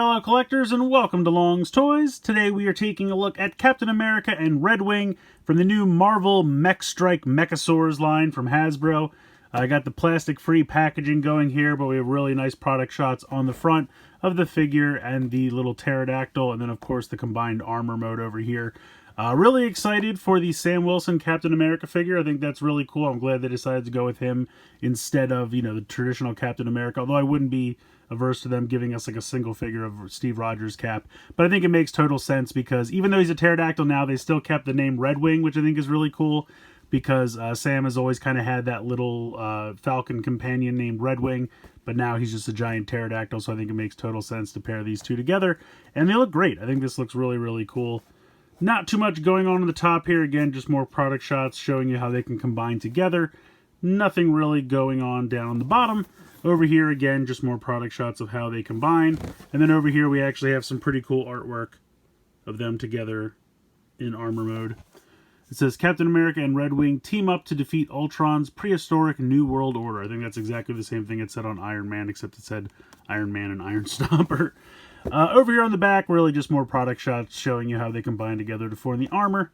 fellow collectors, and welcome to Long's Toys. Today we are taking a look at Captain America and Redwing from the new Marvel Mechstrike Mechasaurs line from Hasbro. I got the plastic-free packaging going here, but we have really nice product shots on the front of the figure and the little pterodactyl, and then of course the combined armor mode over here. Really excited for the Sam Wilson Captain America figure. I think that's really cool. I'm glad they decided to go with him instead of, the traditional Captain America, although I wouldn't be averse to them giving us like a single figure of Steve Rogers' Cap. But I think it makes total sense because even though he's a pterodactyl now, they still kept the name Redwing, which I think is really cool because Sam has always kind of had that little falcon companion named Redwing, but now he's just a giant pterodactyl, so I think it makes total sense to pair these two together. And they look great. I think this looks really, really cool. Not too much going on the top here. Again, just more product shots showing you how they can combine together. Nothing really going on down the bottom. Over here, again, just more product shots of how they combine. And then over here, we actually have some pretty cool artwork of them together in armor mode. It says, Captain America and Redwing team up to defeat Ultron's prehistoric New World Order. I think that's exactly the same thing it said on Iron Man, except it said Iron Man and Iron Stomper. Over here on the back, really just more product shots showing you how they combine together to form the armor.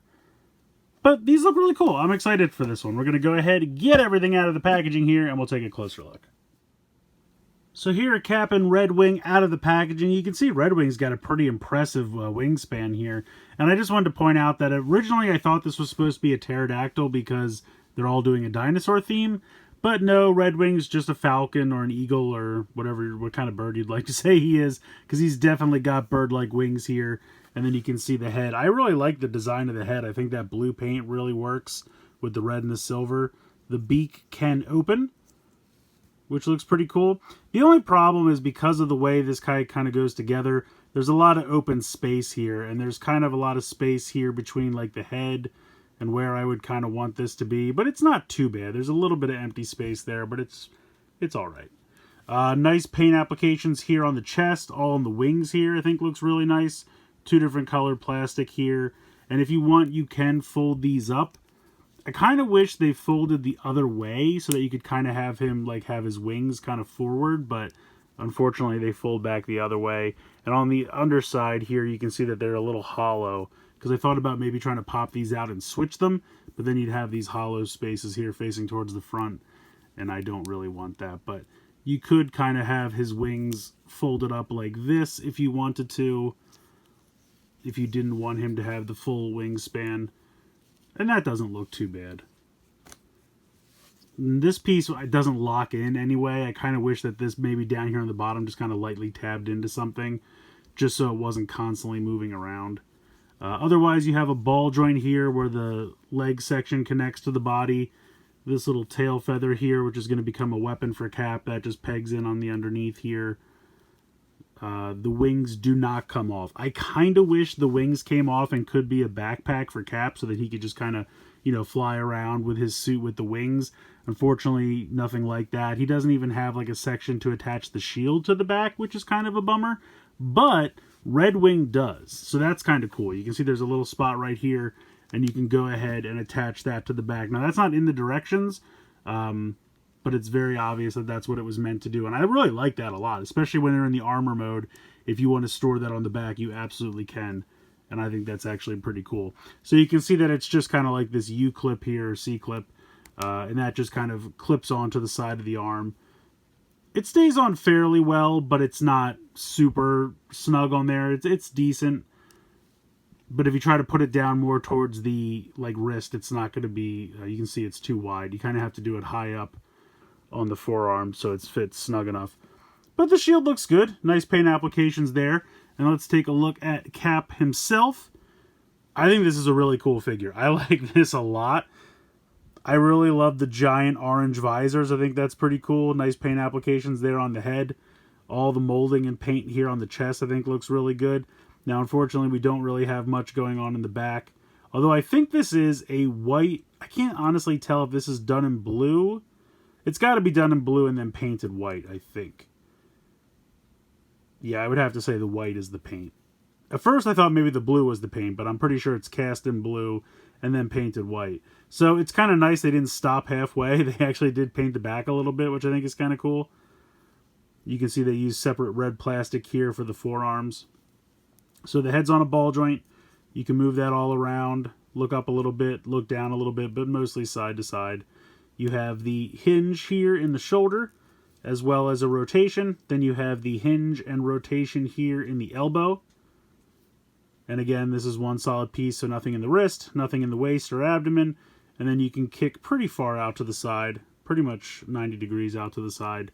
But these look really cool. I'm excited for this one. We're going to go ahead and get everything out of the packaging here, and we'll take a closer look. So here are Cap and Redwing out of the packaging. You can see Redwing's got a pretty impressive wingspan here. And I just wanted to point out that originally I thought this was supposed to be a pterodactyl because they're all doing a dinosaur theme. But no, Redwing's just a falcon or an eagle or what kind of bird you'd like to say he is, because he's definitely got bird-like wings here. And then you can see the head. I really like the design of the head. I think that blue paint really works with the red and the silver. The beak can open, which looks pretty cool. The only problem is because of the way this guy kind of goes together, there's a lot of open space here, and there's kind of a lot of space here between like the head and where I would kind of want this to be, but it's not too bad. There's a little bit of empty space there, but it's all right. Nice paint applications here on the chest, all on the wings here. I think looks really nice. Two different colored plastic here, and if you want, you can fold these up. I kind of wish they folded the other way so that you could kind of have him like have his wings kind of forward, but unfortunately they fold back the other way. And on the underside here, you can see that they're a little hollow, because I thought about maybe trying to pop these out and switch them, but then you'd have these hollow spaces here facing towards the front, and I don't really want that. But you could kind of have his wings folded up like this if you wanted to, if you didn't want him to have the full wingspan, and that doesn't look too bad. This piece doesn't lock in anyway. I kind of wish that this maybe down here on the bottom just kind of lightly tabbed into something, just so it wasn't constantly moving around. Otherwise, you have a ball joint here where the leg section connects to the body. This little tail feather here, which is going to become a weapon for Cap, that just pegs in on the underneath here. The wings do not come off. I kind of wish the wings came off and could be a backpack for Cap so that he could just kind of, fly around with his suit with the wings. Unfortunately, nothing like that. He doesn't even have like a section to attach the shield to the back, which is kind of a bummer. But Redwing does, so that's kind of cool. You can see there's a little spot right here, and you can go ahead and attach that to the back. Now, that's not in the directions, but it's very obvious that that's what it was meant to do, and I really like that a lot, especially when they're in the armor mode. If you want to store that on the back, you absolutely can, and I think that's actually pretty cool. So you can see that it's just kind of like this U-clip here, or C-clip, and that just kind of clips onto the side of the arm. It stays on fairly well, but it's not super snug on there. It's decent. But if you try to put it down more towards the wrist, it's not going to be, you can see it's too wide. You kind of have to do it high up on the forearm so it fits snug enough. But the shield looks good. Nice paint applications there. And let's take a look at Cap himself. I think this is a really cool figure. I like this a lot. I really love the giant orange visors. I think that's pretty cool. Nice paint applications there on the head. All the molding and paint here on the chest I think looks really good. Now, unfortunately, we don't really have much going on in the back. Although I think this is a white... I can't honestly tell if this is done in blue. It's got to be done in blue and then painted white, I think. Yeah, I would have to say the white is the paint. At first, I thought maybe the blue was the paint, but I'm pretty sure it's cast in blue and then painted white. So it's kind of nice they didn't stop halfway. They actually did paint the back a little bit, which I think is kind of cool. You can see they use separate red plastic here for the forearms. So the head's on a ball joint. You can move that all around, look up a little bit, look down a little bit, but mostly side to side. You have the hinge here in the shoulder, as well as a rotation. Then you have the hinge and rotation here in the elbow. And again, this is one solid piece, so nothing in the wrist, nothing in the waist or abdomen. And then you can kick pretty far out to the side, pretty much 90 degrees out to the side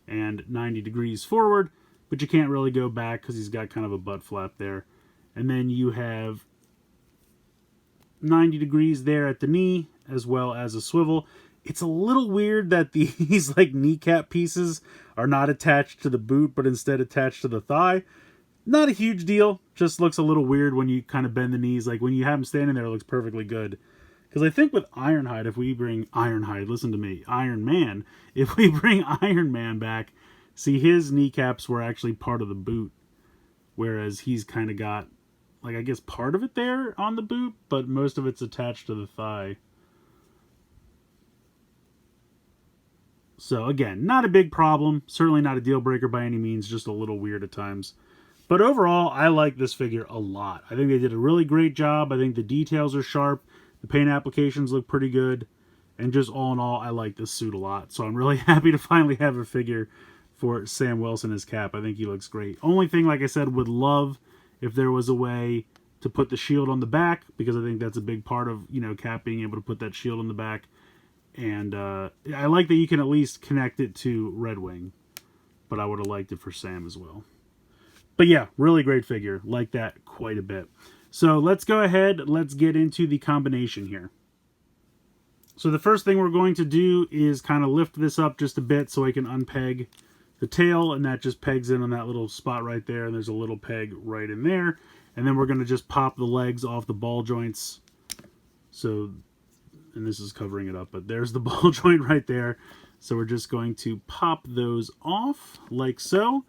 and 90 degrees forward, but you can't really go back because he's got kind of a butt flap there. And then you have 90 degrees there at the knee, as well as a swivel. It's a little weird that these like kneecap pieces are not attached to the boot, but instead attached to the thigh. Not a huge deal, just looks a little weird when you kind of bend the knees. Like when you have them standing there, it looks perfectly good. Because I think with Ironhide, if we bring Ironhide, listen to me, Iron Man, if we bring Iron Man back, see his kneecaps were actually part of the boot. Whereas he's kind of got, like I guess part of it there on the boot, but most of it's attached to the thigh. So again, not a big problem, certainly not a deal breaker by any means, just a little weird at times. But overall, I like this figure a lot. I think they did a really great job. I think the details are sharp. The paint applications look pretty good. And just all in all, I like this suit a lot. So I'm really happy to finally have a figure for Sam Wilson as Cap. I think he looks great. Only thing, like I said, would love if there was a way to put the shield on the back, because I think that's a big part of, you know, Cap being able to put that shield on the back. And I like that you can at least connect it to Redwing. But I would have liked it for Sam as well. But yeah, really great figure. Like that quite a bit. So let's go ahead. Let's get into the combination here. So the first thing we're going to do is kind of lift this up just a bit so I can unpeg the tail. And that just pegs in on that little spot right there. And there's a little peg right in there. And then we're going to just pop the legs off the ball joints. So, and this is covering it up, but there's the ball joint right there. So we're just going to pop those off like so.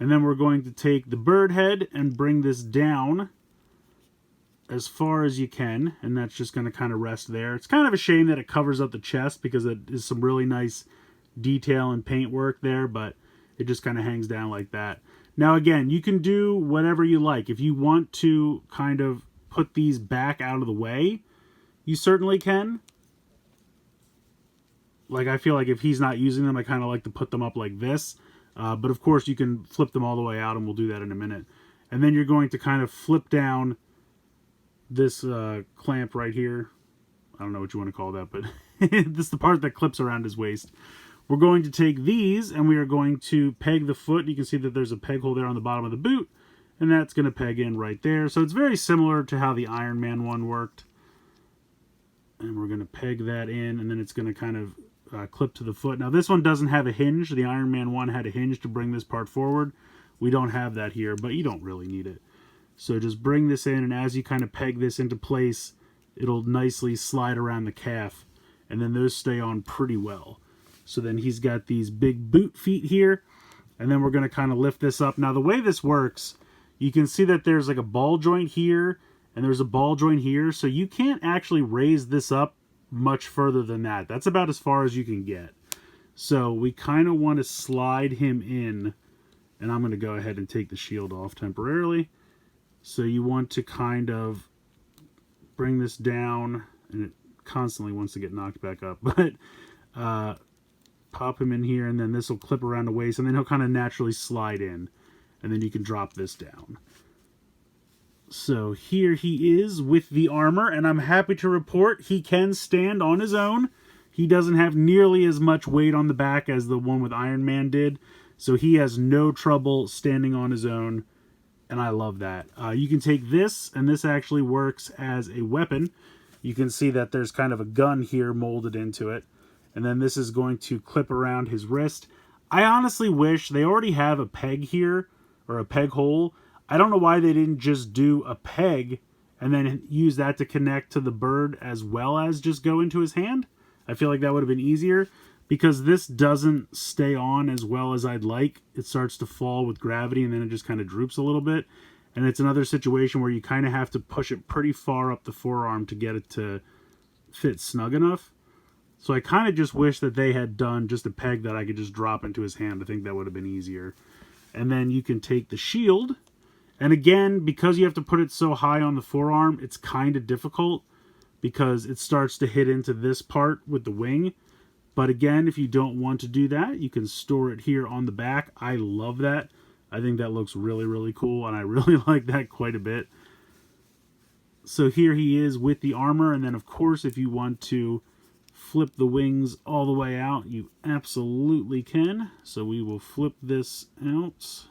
And then we're going to take the bird head and bring this down as far as you can. And that's just going to kind of rest there. It's kind of a shame that it covers up the chest because it is some really nice detail and paint work there, but it just kind of hangs down like that. Now, again, you can do whatever you like. If you want to kind of put these back out of the way, you certainly can. Like, I feel like if he's not using them, I kind of like to put them up like this. But of course you can flip them all the way out, and we'll do that in a minute. And then you're going to kind of flip down this clamp right here. I don't know what you want to call that, but this is the part that clips around his waist. We're going to take these and we are going to peg the foot. You can see that there's a peg hole there on the bottom of the boot, and that's going to peg in right there. So it's very similar to how the Iron Man one worked. And we're going to peg that in, and then it's going to kind of clip to the foot. Now this one doesn't have a hinge. The Iron Man one had a hinge to bring this part forward. We don't have that here, but you don't really need it. So just bring this in, and as you kind of peg this into place, it'll nicely slide around the calf, and then those stay on pretty well. So then he's got these big boot feet here, and then we're going to kind of lift this up. Now the way this works, you can see that there's like a ball joint here, and there's a ball joint here, so you can't actually raise this up much further than that. That's about as far as you can get. So we kind of want to slide him in, and I'm going to go ahead and take the shield off temporarily. So you want to kind of bring this down, and it constantly wants to get knocked back up, but pop him in here, and then this will clip around the waist, and then he'll kind of naturally slide in, and then you can drop this down. So here he is with the armor, and I'm happy to report he can stand on his own. He doesn't have nearly as much weight on the back as the one with Iron Man did, so he has no trouble standing on his own, and I love that. You can take this, and this actually works as a weapon. You can see that there's kind of a gun here molded into it, and then this is going to clip around his wrist. I honestly wish they already have a peg here, or a peg hole. I don't know why they didn't just do a peg and then use that to connect to the bird as well as just go into his hand. I feel like that would have been easier, because this doesn't stay on as well as I'd like. It starts to fall with gravity, and then it just kind of droops a little bit. And it's another situation where you kind of have to push it pretty far up the forearm to get it to fit snug enough. So I kind of just wish that they had done just a peg that I could just drop into his hand. I think that would have been easier. And then you can take the shield. And again, because you have to put it so high on the forearm, it's kind of difficult because it starts to hit into this part with the wing. But again, if you don't want to do that, you can store it here on the back. I love that. I think that looks really, really cool, and I really like that quite a bit. So here he is with the armor, and then of course if you want to flip the wings all the way out, you absolutely can. So we will flip this out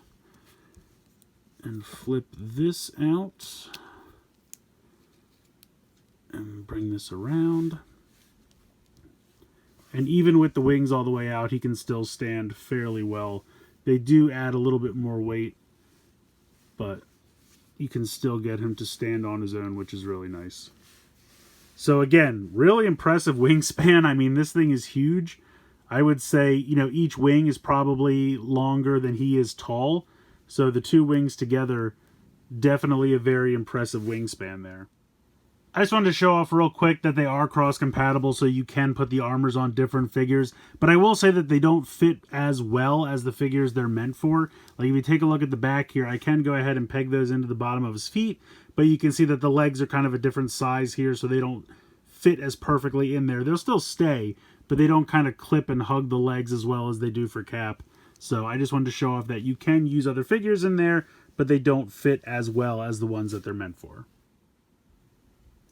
and flip this out and bring this around. And even with the wings all the way out, he can still stand fairly well. They do add a little bit more weight, but you can still get him to stand on his own, which is really nice. So again, really impressive wingspan. I mean, this thing is huge. I would say, you know, each wing is probably longer than he is tall. So the two wings together, definitely a very impressive wingspan there. I just wanted to show off real quick that they are cross-compatible, so you can put the armors on different figures. But I will say that they don't fit as well as the figures they're meant for. Like if you take a look at the back here, I can go ahead and peg those into the bottom of his feet. But you can see that the legs are kind of a different size here, so they don't fit as perfectly in there. They'll still stay, but they don't kind of clip and hug the legs as well as they do for Cap. So I just wanted to show off that you can use other figures in there, but they don't fit as well as the ones that they're meant for.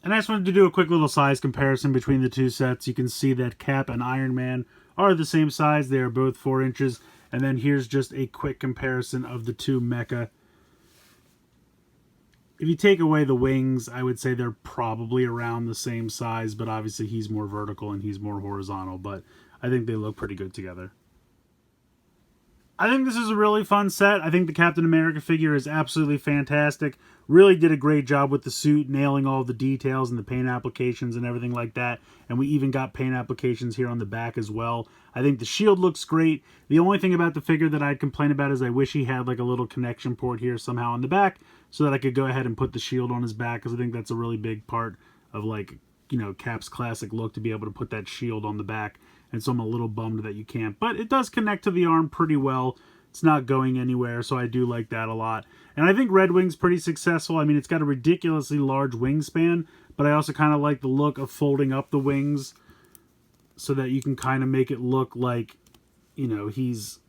And I just wanted to do a quick little size comparison between the two sets. You can see that Cap and Iron Man are the same size. They are both 4 inches. And then here's just a quick comparison of the two mecha. If you take away the wings, I would say they're probably around the same size, but obviously he's more vertical and he's more horizontal, but I think they look pretty good together. I think this is a really fun set. I think the Captain America figure is absolutely fantastic. Really did a great job with the suit, nailing all the details and the paint applications and everything like that. And we even got paint applications here on the back as well. I think the shield looks great. The only thing about the figure that I'd complain about is I wish he had like a little connection port here somehow on the back so that I could go ahead and put the shield on his back, because I think that's a really big part of, like, you know, Cap's classic look, to be able to put that shield on the back. And so I'm a little bummed that you can't. But it does connect to the arm pretty well. It's not going anywhere, so I do like that a lot. And I think Redwing's pretty successful. I mean, it's got a ridiculously large wingspan, but I also kind of like the look of folding up the wings so that you can kind of make it look like, you know, he's...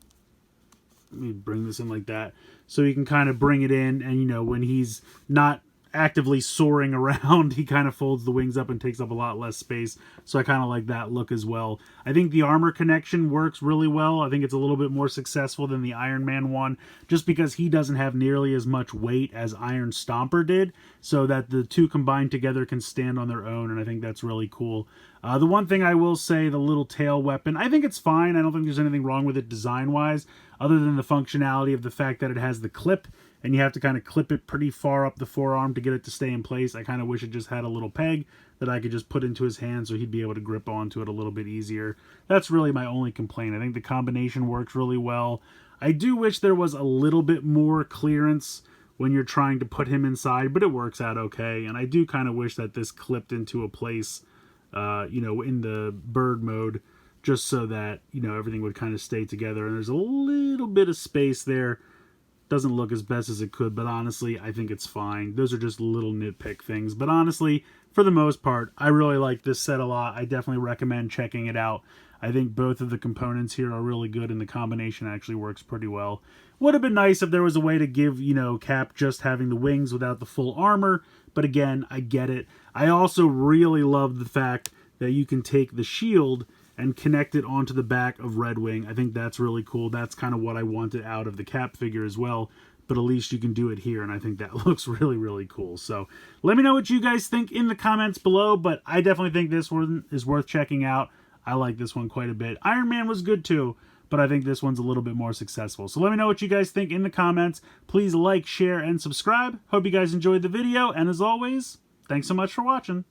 Let me bring this in like that. So you can kind of bring it in, and, you know, when he's not actively soaring around, he kind of folds the wings up and takes up a lot less space. So I kind of like that look as well. I think the armor connection works really well. I think it's a little bit more successful than the Iron Man one, just because he doesn't have nearly as much weight as Iron Stomper did, so that the two combined together can stand on their own, and I think that's really cool. The one thing I will say, the little tail weapon, I think it's fine. I don't think there's anything wrong with it design-wise, other than the functionality of the fact that it has the clip, and you have to kind of clip it pretty far up the forearm to get it to stay in place. I kind of wish it just had a little peg that I could just put into his hand so he'd be able to grip onto it a little bit easier. That's really my only complaint. I think the combination works really well. I do wish there was a little bit more clearance when you're trying to put him inside, but it works out okay. And I do kind of wish that this clipped into a place, you know, in the bird mode, just so that, you know, everything would kind of stay together. And there's a little bit of space there. Doesn't look as best as it could, but honestly, I think it's fine. Those are just little nitpick things. But honestly, for the most part, I really like this set a lot. I definitely recommend checking it out. I think both of the components here are really good, and the combination actually works pretty well. Would have been nice if there was a way to give, you know, Cap just having the wings without the full armor, but again, I get it. I also really love the fact that you can take the shield and connect it onto the back of Redwing. I think that's really cool. That's kind of what I wanted out of the Cap figure as well, but at least you can do it here, and I think that looks really, really cool. So let me know what you guys think in the comments below, but I definitely think this one is worth checking out. I like this one quite a bit. Iron Man was good too, but I think this one's a little bit more successful. So let me know what you guys think in the comments. Please like, share, and subscribe. Hope you guys enjoyed the video, and as always, thanks so much for watching.